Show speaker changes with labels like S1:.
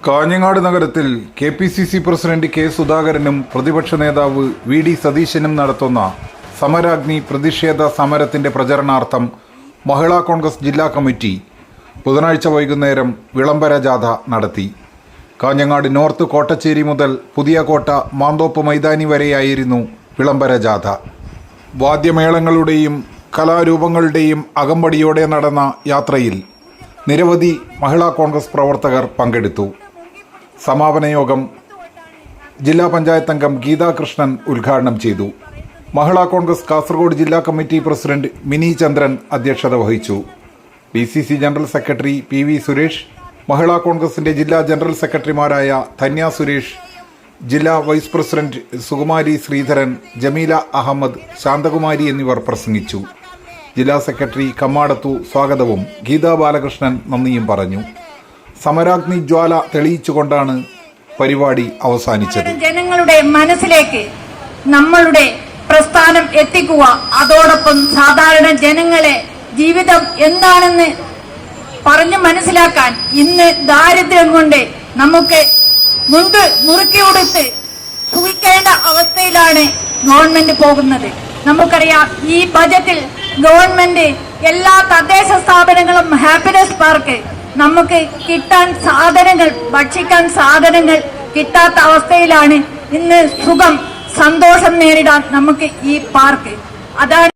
S1: കാഞ്ഞങ്ങാട് നഗരത്തിൽ KPCC president K സുധാകരനും പ്രതിപക്ഷ നേതാവ് VD സതീശനും നടത്തുന്ന സമരാഗ്നി പ്രതിഷേധ സമരത്തിന്റെ പ്രചരണാർത്ഥം മഹിളാ കോൺഗ്രസ് ജില്ലാ കമ്മിറ്റി ബുധനാഴ്ച വൈകുന്നേരം വിളംബര ജാഥ നടത്തി. കാഞ്ഞങ്ങാട് നോർത്ത് കോട്ടച്ചേരി മുതൽ പുതിയ കോട്ട മാന്തോപ്പ് മൈതാനി വരെയായിരുന്നു വിളംബര ജാഥ. വാദ്യമേളങ്ങളുടെയും കലാരൂപങ്ങളുടെയും അകമ്പടിയോടെ നടന്ന യാത്രയിൽ നിരവധി മഹിളാ കോൺഗ്രസ് പ്രവർത്തകർ പങ്കെടുത്തു. സമാപന യോഗം ജില്ലാ പഞ്ചായത്ത് അംഗം ഗീതാ കൃഷ്ണൻ ഉദ്ഘാടനം ചെയ്തു. മഹിളാ കോൺഗ്രസ് കാസർഗോഡ് ജില്ലാ കമ്മിറ്റി പ്രസിഡന്റ് മിനി ചന്ദ്രൻ അധ്യക്ഷത വഹിച്ചു. DCC general secretary PV Suresh, Mahila കോൺഗ്രസിന്റെ ജില്ലാ ജനറൽ സെക്രട്ടറിമാരായ ധന്യ സുരേഷ്, ജില്ലാ വൈസ് പ്രസിഡന്റ് സുകുമാരി ശ്രീധരൻ, ജമീല അഹമ്മദ്, ശാന്തകുമാരി എന്നിവർ പ്രസംഗിച്ചു. ജില്ലാ സെക്രട്ടറി കമ്മാടത്തു സ്വാഗതവും ഗീതാ ബാലകൃഷ്ണൻ നന്ദിയും പറഞ്ഞു. സമരാഗ്നി ജ്വാല തെളിയിച്ചുകൊണ്ടാണ് പരിപാടി അവസാനിച്ചത്.
S2: ജനങ്ങളുടെ മനസ്സിലേക്ക് നമ്മളുടെ പ്രസ്ഥാനം എത്തിക്കുക, അതോടൊപ്പം സാധാരണ ജനങ്ങളെ ജീവിതം എന്താണെന്ന് പറഞ്ഞു മനസ്സിലാക്കാൻ ഇന്ന് ദാരിദ്ര്യം കൊണ്ട് നമുക്ക് മുണ്ട് മുറുക്കി കൊടുത്ത് സുഖിക്കേണ്ട അവസ്ഥയിലാണ് ഗവൺമെന്റ് പോകുന്നത്. നമുക്കറിയാം, ഈ ബജറ്റിൽ ഗവൺമെന്റ് എല്ലാ തദ്ദേശ സ്ഥാപനങ്ങളും ഹാപ്പിനെസ് പാർക്ക് നമുക്ക് കിട്ടാൻ സാധനങ്ങൾ, ഭക്ഷിക്കാൻ സാധനങ്ങൾ കിട്ടാത്ത അവസ്ഥയിലാണ്. ഇന്ന് സുഖം, സന്തോഷം നേരിടാൻ നമുക്ക് ഈ പാർക്ക്, അതാണ്